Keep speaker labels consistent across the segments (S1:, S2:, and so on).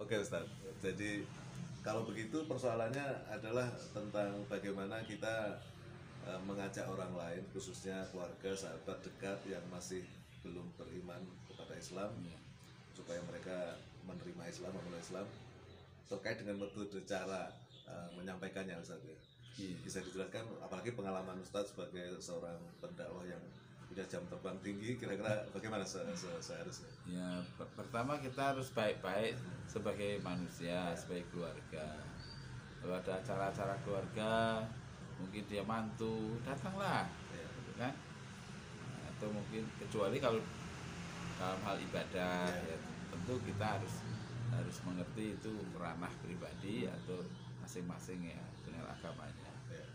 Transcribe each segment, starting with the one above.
S1: Oke Ustaz, jadi kalau begitu persoalannya adalah tentang bagaimana kita mengajak orang lain, khususnya keluarga, sahabat dekat yang masih belum beriman kepada Islam,
S2: Ya.
S1: supaya mereka menerima Islam, memeluk Islam, terkait dengan metode cara menyampaikannya Ustaz ya.
S2: Iya.
S1: Bisa dijelaskan, apalagi pengalaman Ustaz sebagai seorang pendakwah yang punya jam terbang tinggi, kira-kira bagaimana seharusnya?
S2: Ya, pertama kita harus baik-baik sebagai manusia, sebagai keluarga. Kalau ada acara-acara keluarga, mungkin dia mantu, datanglah,
S1: Ya.
S2: gitu kan? Atau mungkin kecuali kalau dalam hal ibadah, ya tentu kita harus mengerti itu ranah pribadi atau masing-masing ya dengan agamanya.
S1: Ya.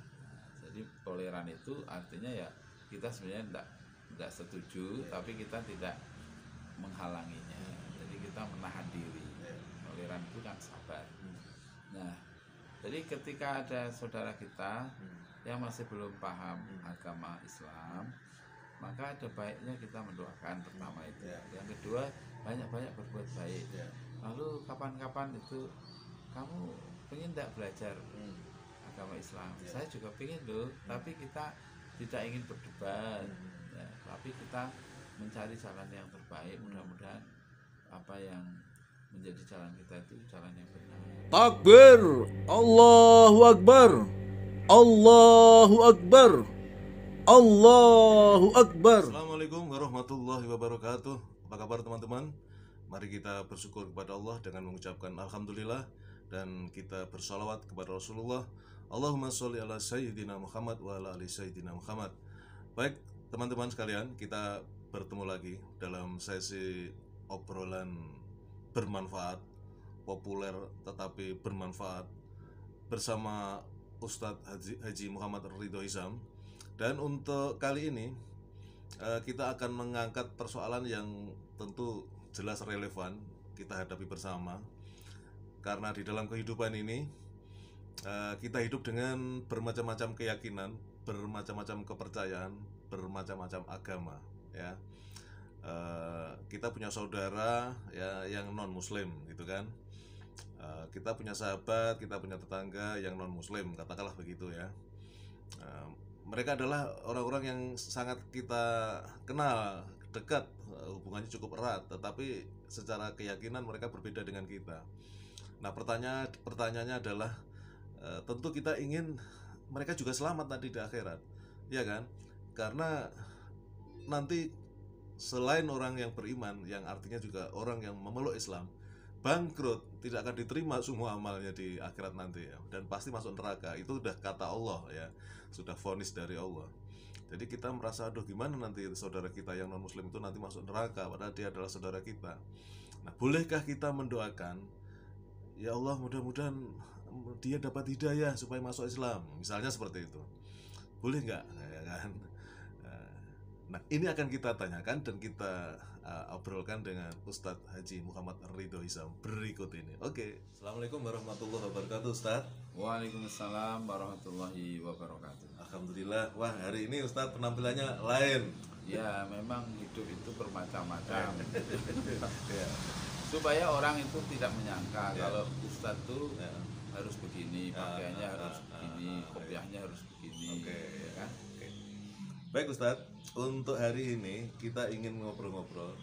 S2: Jadi toleran itu artinya ya kita sebenarnya tidak setuju, tapi kita tidak menghalanginya. Jadi kita menahan diri. Toleran itu kan sabar. Nah, jadi ketika ada saudara kita yang masih belum paham agama Islam, maka ada baiknya kita mendoakan pertama itu. Yang kedua, banyak-banyak berbuat baik. Lalu kapan-kapan itu kamu pengen tidak belajar agama Islam? Saya juga pengen loh, tapi kita tidak ingin berdebat, ya, tapi kita mencari jalan yang terbaik. Mudah-mudahan apa yang menjadi jalan kita itu jalan yang benar.
S3: Takbir, Allahu Akbar, Allahu Akbar, Allahu Akbar.
S1: Assalamualaikum warahmatullahi wabarakatuh. Apa kabar teman-teman? Mari kita bersyukur kepada Allah dengan mengucapkan Alhamdulillah, dan kita bersolawat kepada Rasulullah. Allahumma sholli ala Sayyidina Muhammad wa ala ali Sayyidina Muhammad. Baik teman-teman sekalian, kita bertemu lagi dalam sesi obrolan bermanfaat, populer tetapi bermanfaat, bersama Ustadz Haji Muhammad Ridho Hizam. Dan untuk kali ini kita akan mengangkat persoalan yang tentu jelas relevan kita hadapi bersama, karena di dalam kehidupan ini kita hidup dengan bermacam-macam keyakinan, bermacam-macam kepercayaan, bermacam-macam agama ya. Kita punya saudara ya yang non muslim gitu kan. Kita punya sahabat, kita punya tetangga yang non muslim, katakanlah begitu ya. Mereka adalah orang-orang yang sangat kita kenal dekat, hubungannya cukup erat, tetapi secara keyakinan mereka berbeda dengan kita. Nah, pertanyaannya adalah tentu kita ingin mereka juga selamat nanti di akhirat, ya kan? Karena nanti selain orang yang beriman, yang artinya juga orang yang memeluk Islam, bangkrut, tidak akan diterima semua amalnya di akhirat nanti ya, dan pasti masuk neraka. Itu udah kata Allah ya, sudah vonis dari Allah. Jadi kita merasa aduh gimana nanti saudara kita yang non muslim itu nanti masuk neraka padahal dia adalah saudara kita. Nah, bolehkah kita mendoakan, ya Allah mudah-mudahan dia dapat hidayah supaya masuk Islam, misalnya seperti itu, boleh nggak ya kan? Nah, ini akan kita tanyakan dan kita obrolkan dengan Ustadz Haji Muhammad Ridho Hizam berikut ini. Oke. Assalamualaikum warahmatullahi wabarakatuh Ustadz.
S2: Waalaikumsalam warahmatullahi wabarakatuh.
S1: Alhamdulillah, wah hari ini Ustadz penampilannya lain.
S2: Ya, memang hidup itu bermacam-macam.
S1: Ya.
S2: Supaya orang itu tidak menyangka kalau Ustadz tuh harus begini, pakaiannya harus begini, kopiahnya harus begini.
S1: Oke.
S2: Ya kan?
S1: Baik Ustadz, untuk hari ini kita ingin ngobrol-ngobrol.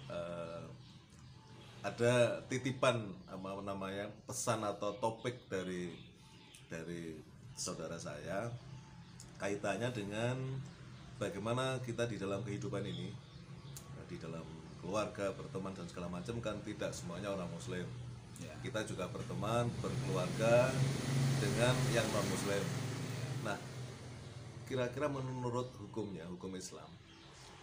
S1: Ada titipan apa namanya, pesan atau topik dari saudara saya, kaitannya dengan bagaimana kita di dalam kehidupan ini, di dalam keluarga, berteman dan segala macam, kan tidak semuanya orang muslim
S2: Ya.
S1: kita juga berteman, berkeluarga dengan yang non muslim. Nah, kira-kira menurut hukumnya, hukum Islam,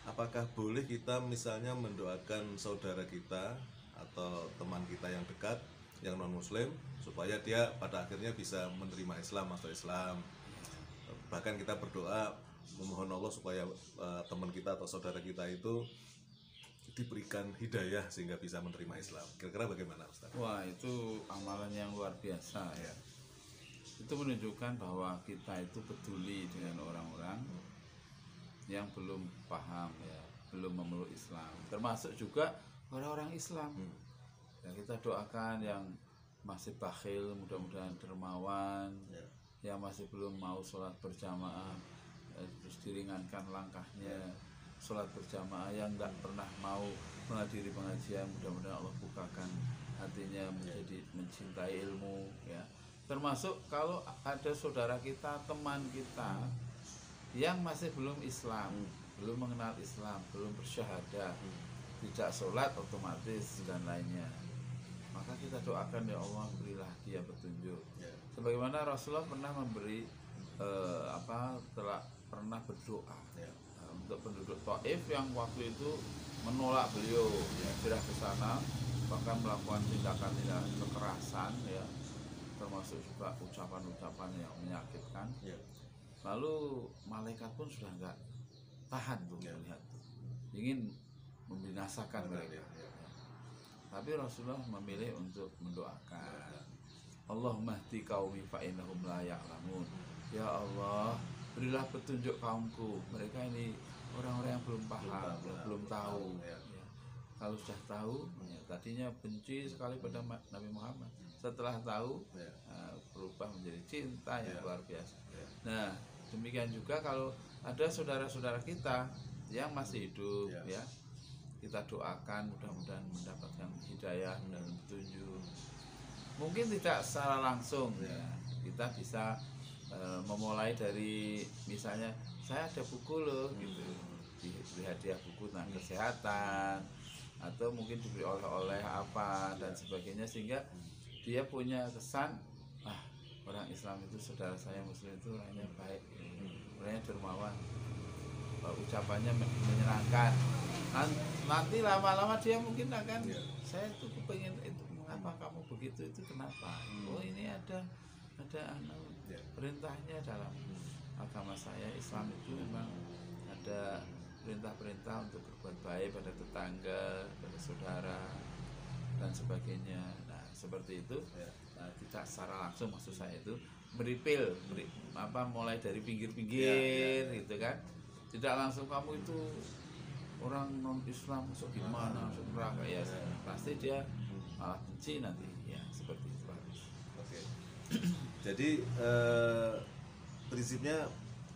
S1: apakah boleh kita misalnya mendoakan saudara kita atau teman kita yang dekat yang non muslim supaya dia pada akhirnya bisa menerima Islam, masuk Islam? Bahkan kita berdoa memohon Allah supaya teman kita atau saudara kita itu diberikan hidayah sehingga bisa menerima Islam. Kira-kira bagaimana Ustaz?
S2: Wah, itu amalan yang luar biasa ya. Itu menunjukkan bahwa kita itu peduli dengan orang-orang yang belum paham ya, belum memeluk Islam. Termasuk juga orang-orang Islam. Ya, kita doakan yang masih bakhil mudah-mudahan dermawan,
S1: Ya.
S2: yang masih belum mau sholat berjamaah terus diringankan langkahnya sholat berjamaah, yang nggak pernah mau menghadiri pengajian mudah-mudahan Allah bukakan hatinya menjadi mencintai ilmu ya. Termasuk kalau ada saudara kita, teman kita yang masih belum Islam, belum mengenal Islam, belum bersyahadah, tidak sholat otomatis dan lainnya, maka kita doakan ya Allah berilah dia petunjuk.
S1: Ya.
S2: Sebagaimana Rasulullah pernah memberi telah pernah berdoa
S1: Ya.
S2: untuk penduduk Taif yang waktu itu menolak beliau hijrah ke sana, bahkan melakukan tindakan-tindakan kekerasan ya, termasuk juga ucapan-ucapan yang menyakitkan.
S1: Ya.
S2: Lalu malaikat pun sudah nggak tahan tuh
S1: Ya.
S2: melihat, ingin membinasakan mereka.
S1: Ya.
S2: Tapi Rasulullah memilih untuk mendoakan, Allahumma hdi qaumi fa innahum la ya'lamun. Ya Allah, berilah petunjuk kaumku. Mereka ini orang-orang yang belum paham, belum tahu.
S1: Ya.
S2: Ya. Kalau sudah tahu, ya, tadinya benci sekali pada Nabi Muhammad. Setelah tahu,
S1: Ya.
S2: berubah menjadi cinta yang
S1: Ya.
S2: luar biasa.
S1: Ya.
S2: Nah, demikian juga kalau ada saudara-saudara kita yang masih hidup,
S1: Ya.
S2: ya, kita doakan mudah-mudahan mendapatkan hidayah dan petunjuk. Mungkin tidak secara langsung ya, kita bisa memulai dari misalnya saya ada buku loh gitu, diberi hadiah buku tentang kesehatan, atau mungkin diberi oleh-oleh apa dan sebagainya, sehingga dia punya kesan orang Islam itu, saudara saya Muslim itu orangnya baik, orangnya dermawan, ucapannya menyenangkan. Nanti lama-lama dia mungkin akan, saya tuh pengen itu, mengapa kamu begitu, itu kenapa? Oh ini ada perintahnya dalam agama saya Islam itu memang ada perintah-perintah untuk berbuat baik pada tetangga, pada saudara dan sebagainya. Nah seperti itu. Tidak secara langsung, maksud saya itu mulai dari pinggir-pinggir gitu kan, tidak langsung kamu itu orang non Islam masuk gimana, masuk neraka ya, pasti dia malah benci nanti ya, seperti itu harus.
S1: Oke. Jadi prinsipnya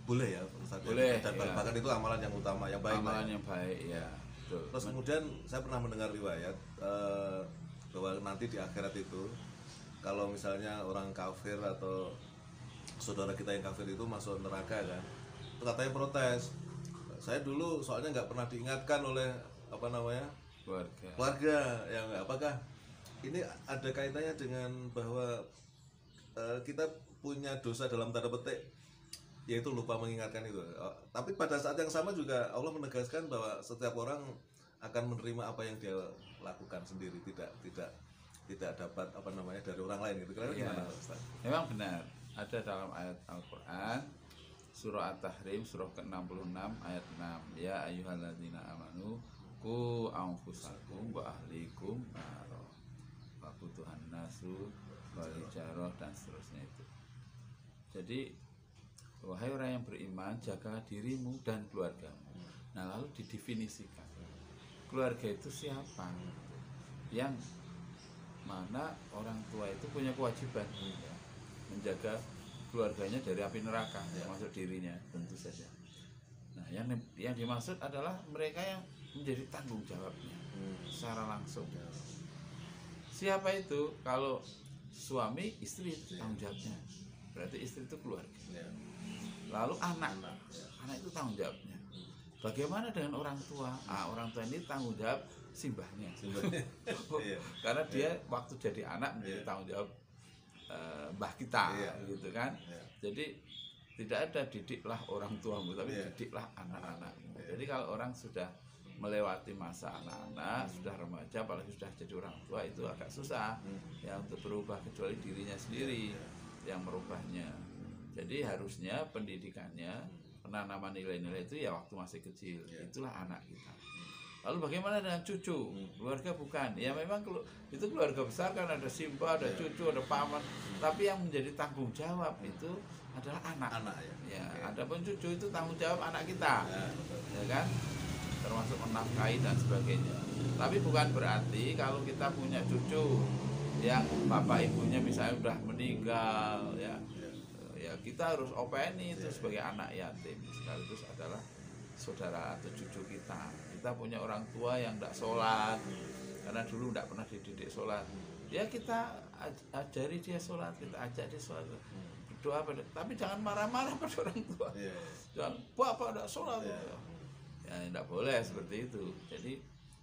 S1: boleh ya Ustaz,
S2: boleh
S1: dan
S2: ya.
S1: bahkan itu amalan yang utama, yang baik.
S2: Amalan yang baik ya, betul.
S1: Terus kemudian saya pernah mendengar riwayat bahwa nanti di akhirat itu kalau misalnya orang kafir atau saudara kita yang kafir itu masuk neraka kan, itu katanya protes. Saya dulu soalnya nggak pernah diingatkan oleh keluarga yang apakah ini ada kaitannya dengan bahwa kita punya dosa dalam tanda petik, yaitu lupa mengingatkan itu. Tapi pada saat yang sama juga Allah menegaskan bahwa setiap orang akan menerima apa yang dia lakukan sendiri, tidak dapat dari orang lain gitu. Kira-kira gimana, Ustaz?
S2: Memang benar, ada dalam ayat Al-Qur'an surah At-Tahrim surah ke-66 ayat 6, ya ayyuhalladzina amanu qu anfusakum wa ahlikum naro waquduhan nasu wal hijarah dan seterusnya itu. Jadi wahai orang yang beriman, jagalah dirimu dan keluargamu. Nah lalu didefinisikan keluarga itu siapa, yang mana orang tua itu punya kewajiban ya, menjaga keluarganya dari api neraka, termasuk dirinya tentu saja. Nah yang dimaksud adalah mereka yang menjadi tanggung jawabnya secara langsung. Siapa itu? Kalau suami, istri itu tanggung jawabnya, berarti istri itu keluarga. Lalu anak itu tanggung jawabnya. Bagaimana dengan orang tua? Orang tua ini tanggung jawab simbahnya. Karena dia waktu jadi anak menjadi tanggung jawab mbah kita, gitu kan. Jadi tidak ada didiklah orang tuamu, tapi didiklah anak-anakmu. Jadi kalau orang sudah melewati masa anak-anak, sudah remaja, apalagi sudah jadi orang tua, itu agak susah ya untuk berubah, kecuali dirinya sendiri yang merubahnya. Jadi harusnya pendidikannya, penanaman nilai-nilai itu ya waktu masih kecil. Itulah anak kita. Lalu bagaimana dengan cucu? Keluarga bukan. Ya memang itu keluarga besar kan, ada simbah, ada cucu, ada paman. Tapi yang menjadi tanggung jawab itu adalah anak. Ya, adapun cucu itu tanggung jawab anak kita. Ya kan? Termasuk menafkahi dan sebagainya. Tapi bukan berarti kalau kita punya cucu yang bapak ibunya misalnya udah meninggal ya, ya kita harus openi itu sebagai anak yatim. Sekaligus adalah saudara atau cucu kita. Kita punya orang tua yang tidak sholat karena dulu tidak pernah dididik sholat, ya kita ajari dia sholat, kita ajak dia sholat, berdoa pada, tapi jangan marah-marah pada orang tua. Jangan bapak tidak sholat, ya tidak boleh seperti itu. Jadi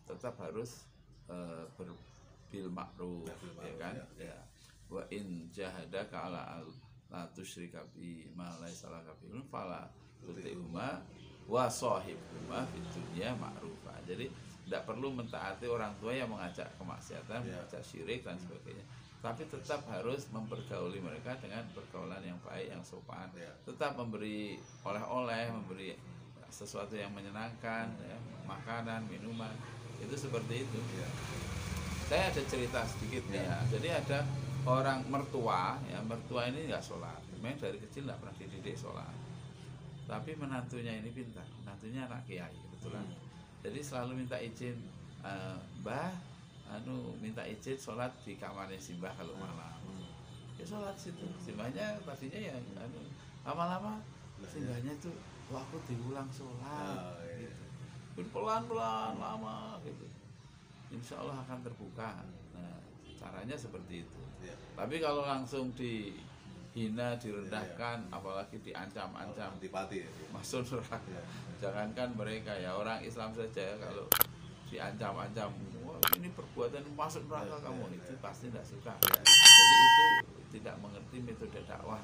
S2: tetap harus bil ma'ruf, ya kan? Ya. Wa in jahadaka ala la tusyrika bi ma laisa laka bihi fala tuti'huma wa shahibhuma fid dunya ma'rufa. Jadi tidak perlu mentaati orang tua yang mengajak kemaksiatan, mengajak syirik dan sebagainya. Tapi tetap harus mempergauli mereka dengan pergaulan yang baik, yang sopan. Tetap memberi oleh-oleh, memberi sesuatu yang menyenangkan, ya, makanan, minuman, itu seperti itu. Saya ada cerita sedikit nih ya. Jadi ada orang mertua, ya mertua ini nggak sholat. Memang dari kecil nggak pernah dididik sholat. Tapi menantunya ini pintar. Menantunya anak kiai kebetulan. Jadi selalu minta izin, Mbah, minta izin sholat di kamarnya Simbah kalau malam. Ya sholat situ. Simbahnya tadinya ya, lama-lama Simbahnya tuh, wah aku diulang sholat. Gitu. Pelan-pelan lama gitu. Insya Allah akan terbuka. Nah, caranya seperti itu. Tapi kalau langsung dihina, direndahkan, apalagi diancam-ancam,
S1: antipati,
S2: masuk neraka. Jangankan mereka ya, orang Islam saja kalau diancam-ancam, wah ini perbuatan masuk neraka kamu, itu pasti tidak suka. Jadi itu tidak mengerti metode dakwah.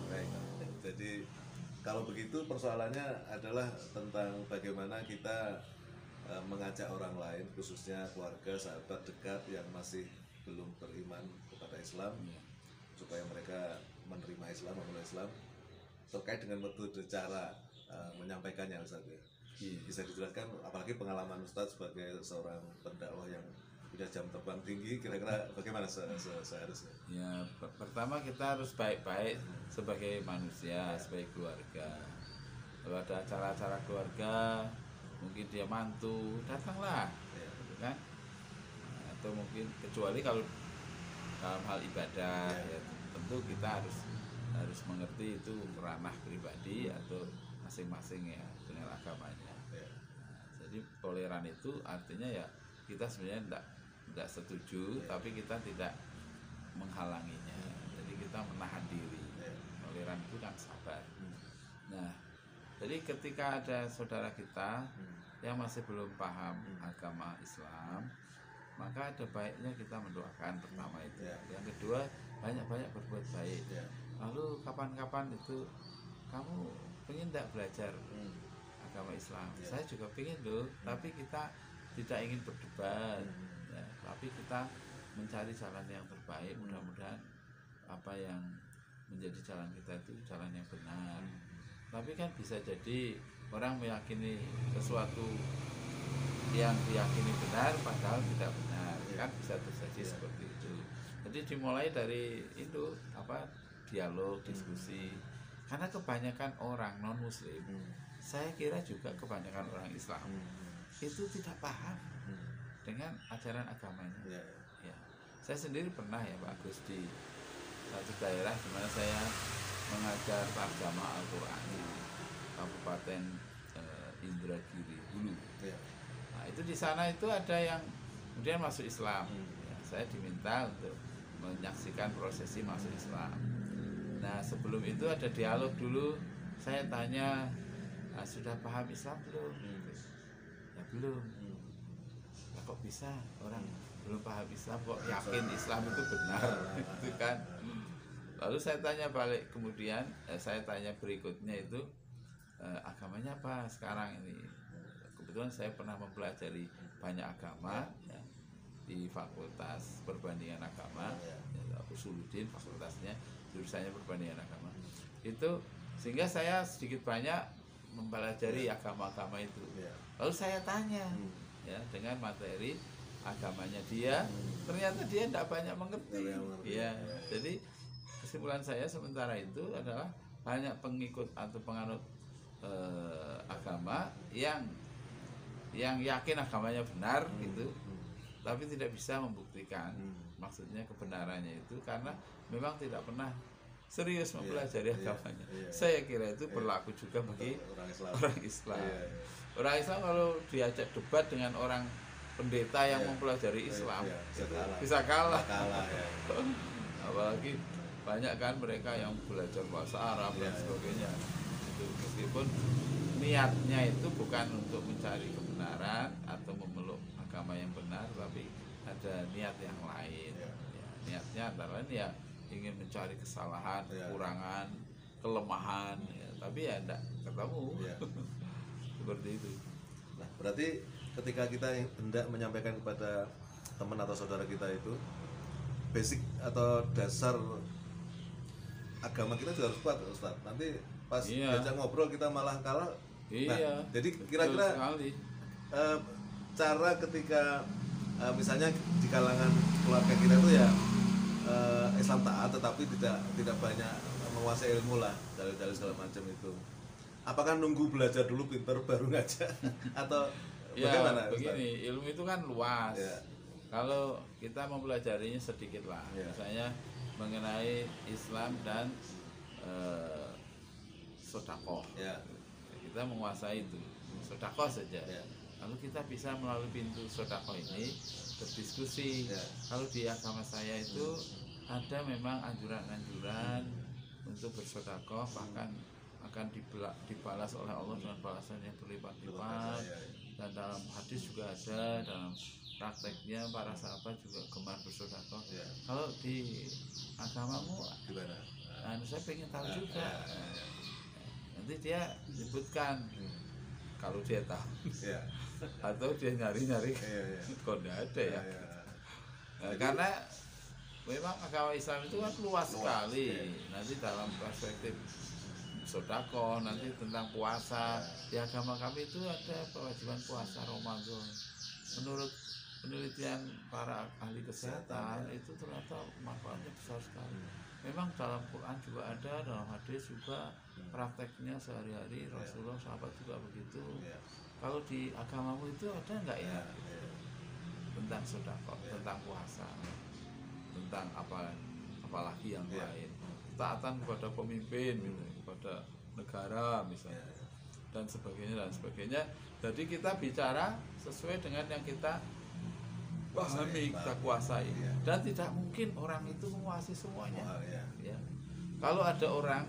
S1: Baik. Jadi kalau begitu persoalannya adalah tentang bagaimana kita mengajak orang lain, khususnya keluarga, sahabat dekat yang masih belum beriman kepada Islam, supaya mereka menerima Islam, memulai Islam, terkait dengan metode cara menyampaikannya, Ustaz. Bisa dijelaskan, apalagi pengalaman Ustaz sebagai seorang pendakwah yang punya jam terbang tinggi, kira-kira bagaimana seharusnya?
S2: Ya, pertama kita harus baik-baik sebagai manusia, sebagai keluarga. Kalau ada acara-acara keluarga, mungkin dia mantu, datanglah, gitu kan? Atau mungkin kecuali kalau dalam hal ibadah, ya tentu kita harus mengerti itu ranah pribadi atau masing-masing ya dengan agamanya. Jadi toleran itu artinya ya kita sebenarnya tidak setuju, tapi kita tidak menghalanginya. Jadi kita menahan diri. Toleran itu kan sabar. Nah, jadi ketika ada saudara kita yang masih belum paham agama Islam, maka ada baiknya kita mendoakan pertama itu. Yang kedua, banyak-banyak berbuat baik. Lalu kapan-kapan itu kamu pengen tidak belajar agama Islam? Saya juga pengen loh, tapi kita tidak ingin berdebat, ya, tapi kita mencari jalan yang terbaik. Mudah-mudahan apa yang menjadi jalan kita itu jalan yang benar. Tapi kan bisa jadi orang meyakini sesuatu yang diyakini benar padahal tidak benar, kan bisa terjadi seperti itu. Jadi dimulai dari itu dialog, diskusi. Karena kebanyakan orang non Muslim, saya kira juga kebanyakan orang Islam itu tidak paham dengan ajaran agamanya. Ya. Saya sendiri pernah ya Pak Agus di satu daerah di mana saya mengajar tarjamah Al-Quran di Kabupaten Indragiri Hulu. Nah, itu di sana itu ada yang kemudian masuk Islam. Ya, saya diminta untuk menyaksikan prosesi masuk Islam. Nah, sebelum itu ada dialog dulu. Saya tanya, sudah paham Islam belum? Ya belum. Ya, kok bisa orang belum paham Islam kok yakin Islam itu benar? Gitu kan. Lalu saya tanya balik kemudian, saya tanya berikutnya itu, agamanya apa sekarang ini? Kebetulan saya pernah mempelajari banyak agama ya, di Fakultas Perbandingan Agama, ya, Usuluddin fakultasnya, jurusannya Perbandingan Agama. Itu sehingga saya sedikit banyak mempelajari agama-agama itu. Lalu saya tanya ya dengan materi agamanya dia, ternyata dia tidak banyak mengerti. Ya, jadi kesimpulan saya sementara itu adalah banyak pengikut atau penganut agama yang yakin agamanya benar gitu, tapi tidak bisa membuktikan maksudnya kebenarannya itu karena memang tidak pernah serius mempelajari agamanya. Saya kira itu berlaku juga bagi orang Islam. Orang Islam kalau diajak debat dengan orang pendeta yang mempelajari Islam bisa kalah. Apalagi banyak kan mereka yang belajar bahasa Arab dan sebagainya. Itu meskipun niatnya itu bukan untuk mencari kebenaran atau memeluk agama yang benar, tapi ada niat yang lain. Niatnya antara lain ya ingin mencari kesalahan, kekurangan, kelemahan, tapi ya tidak ketemu. Seperti itu.
S1: Nah, berarti ketika kita hendak menyampaikan kepada teman atau saudara kita itu basic atau dasar agama kita juga harus kuat, Ustaz. Nanti pas diajak ngobrol kita malah kalah. Nah, jadi kira-kira cara ketika misalnya di kalangan keluarga kita itu ya Islam taat tetapi tidak banyak menguasai ilmu lah, dalil-dalil segala macam itu. Apakah nunggu belajar dulu pinter baru ngajak atau bagaimana?
S2: Begini, ilmu itu kan luas. Kalau kita mempelajarinya sedikit lah, misalnya mengenai Islam dan sedekah. Kita menguasai itu, sedekah saja. Lalu kita bisa melalui pintu sedekah ini berdiskusi. Kalau di agama saya itu ada memang anjuran-anjuran untuk bersedekah, bahkan akan dibalas oleh Allah dengan balasan yang berlipat-lipat. Dan dalam hadis juga ada, dalam prakteknya para sahabat juga gemar bersedekah. Kalau di agamamu gimana? Saya pengen tahu juga. Nanti dia sebutkan kalau dia tahu. Atau dia nyari-nyari kok tidak ada ya. Karena memang agama Islam itu kan luas sekali. Nanti dalam perspektif sedekah, nanti tentang puasa. Di agama kami itu ada kewajiban puasa Ramadan. Menurut penelitian para ahli kesehatan itu ternyata manfaatnya besar sekali. Memang dalam Quran juga ada, dalam hadis juga prakteknya sehari-hari Rasulullah, sahabat juga begitu. Kalau di agamamu itu ada enggak ya? Tentang sedekah, tentang puasa, tentang apalagi yang lain, taatan kepada pemimpin, kepada negara misalnya, dan sebagainya. Jadi kita bicara sesuai dengan yang kita pahami, kita kuasai, dan tidak mungkin orang itu menguasai semuanya. Kalau ada orang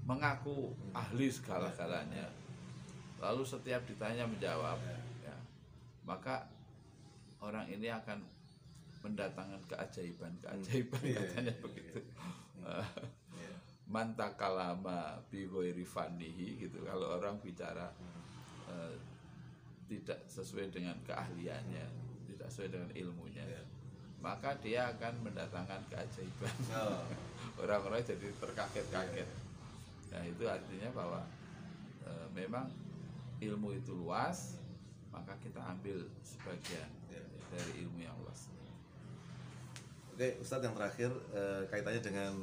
S2: mengaku ahli segala-galanya, lalu setiap ditanya menjawab, maka orang ini akan mendatangkan keajaiban katanya begitu. Mantakalama bi ghairi fannihi gitu. Kalau orang bicara tidak sesuai dengan keahliannya, tidak sesuai dengan ilmunya, maka dia akan mendatangkan keajaiban. Orang-orang jadi terkaget-kaget. Nah, itu artinya bahwa memang ilmu itu luas, maka kita ambil sebagian dari ilmu yang luas.
S1: Oke, Ustadz, yang terakhir kaitannya dengan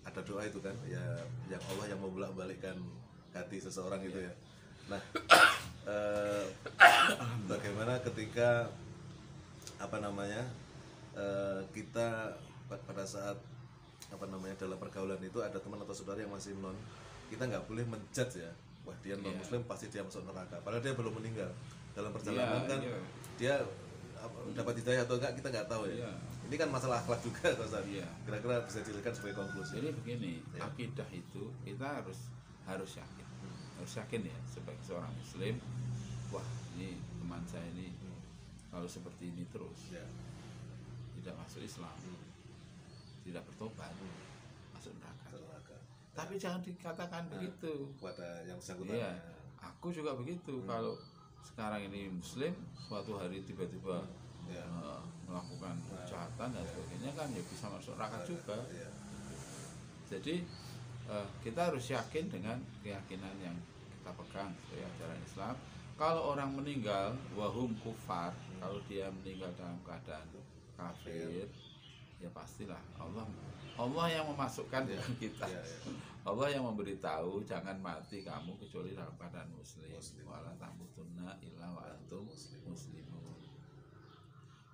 S1: ada doa itu kan, ya, yang Allah yang membolak-balikkan hati seseorang gitu ya. Nah, bagaimana ketika kita pada saat dalam pergaulan itu ada teman atau saudara yang masih non, kita nggak boleh menjudge ya, wah dia non muslim pasti dia masuk neraka, padahal dia belum meninggal. Dalam perjalanan dia dapat hidayah atau enggak kita nggak tahu ya. Ini kan masalah akhlak juga, Ustaz. Kira-kira bisa dijadikan sebagai konklusi.
S2: Jadi begini, akidah itu kita harus yakin, harus yakin ya sebagai seorang muslim. Wah, ini teman saya ini kalau seperti ini terus tidak masuk Islam, tidak bertobat, masuk neraka. Tapi jangan dikatakan begitu
S1: kepada yang bersangkutan.
S2: Aku juga begitu. Kalau sekarang ini muslim, suatu hari tiba-tiba melakukan kejahatan dan sebagainya, kan ya bisa masuk neraka juga. Jadi kita harus yakin dengan keyakinan yang kita pegang sebagai ajaran Islam. Kalau orang meninggal wahum kufar, kalau dia meninggal dalam keadaan kafir, ya pastilah Allah yang memasukkan kita. Allah yang memberitahu jangan mati kamu kecuali dalam keadaan muslim. Wala tamutunna illa wa antum muslimun.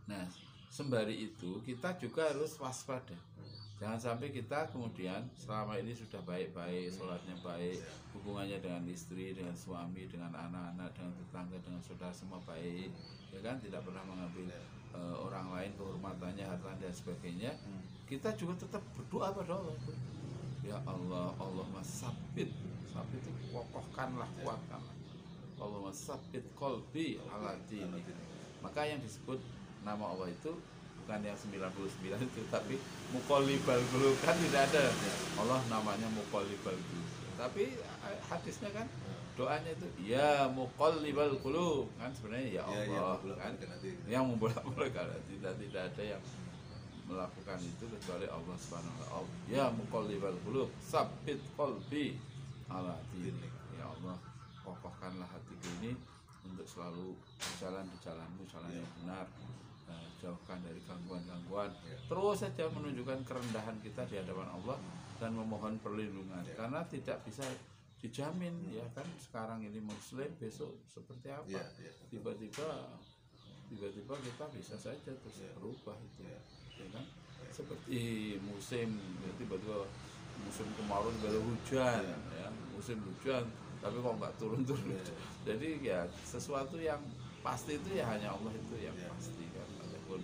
S2: Nah, sembari itu kita juga harus waspada. Jangan sampai kita kemudian selama ini sudah baik-baik, sholatnya baik, hubungannya dengan istri, dengan suami, dengan anak-anak, dengan tetangga, dengan saudara semua baik, ya kan, tidak pernah mengambil orang lain kehormatannya, harta dan sebagainya. Kita juga tetap berdoa pada Allah. Ya Allah, Allahumma sabit itu kokohkanlah, kuatkanlah. Allahumma sabit qalbi ala dini. Maka yang disebut nama Allah itu bukan yang 99 itu, tapi muqallibal qulub, kan tidak ada Allah namanya muqallibal qulub, tapi hadisnya kan doanya itu ya muqallibal qulub, kan sebenarnya ya Allah kan yang membolak-balik hati, dan tidak ada yang melakukan itu kecuali Allah Subhanahu wa taala. Ya muqallibal qulub sabbit qalbi ala dini. Ya Allah, kokohkanlah hatiku ini untuk selalu berjalan di jalanmu, jalan yang benar, jauhkan dari gangguan-gangguan. Terus saja menunjukkan kerendahan kita di hadapan Allah dan memohon perlindungan, karena tidak bisa dijamin, ya kan, sekarang ini muslim, besok seperti apa, tiba-tiba kita bisa saja terus berubah itu, ya kan, seperti musim, tiba-tiba musim kemarau tiba-tiba hujan, ya, musim hujan tapi kok nggak turun-turun. Jadi ya sesuatu yang pasti itu ya hanya Allah itu yang pasti kan. Adapun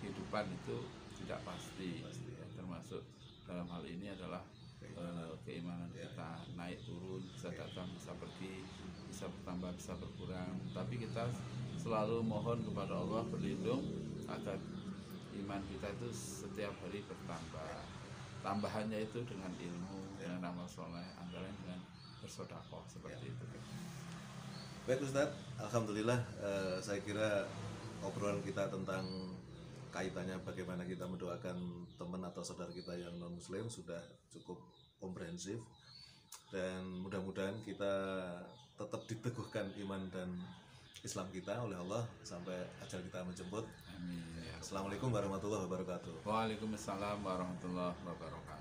S2: kehidupan itu tidak pasti, ya, termasuk dalam hal ini adalah keimanan kita naik turun, bisa datang, bisa pergi, bisa bertambah, bisa berkurang. Tapi kita selalu mohon kepada Allah berlindung agar iman kita itu setiap hari bertambah. Tambahannya itu dengan ilmu, dengan amal soleh, antara dengan bersedekah, seperti itu.
S1: Baik Ustadz, alhamdulillah, saya kira obrolan kita tentang kaitannya bagaimana kita mendoakan teman atau saudara kita yang non muslim sudah cukup komprehensif, dan mudah-mudahan kita tetap diteguhkan iman dan Islam kita oleh Allah sampai ajal kita menjemput.
S2: Amin.
S1: Assalamualaikum warahmatullahi wabarakatuh.
S2: Waalaikumsalam warahmatullahi wabarakatuh.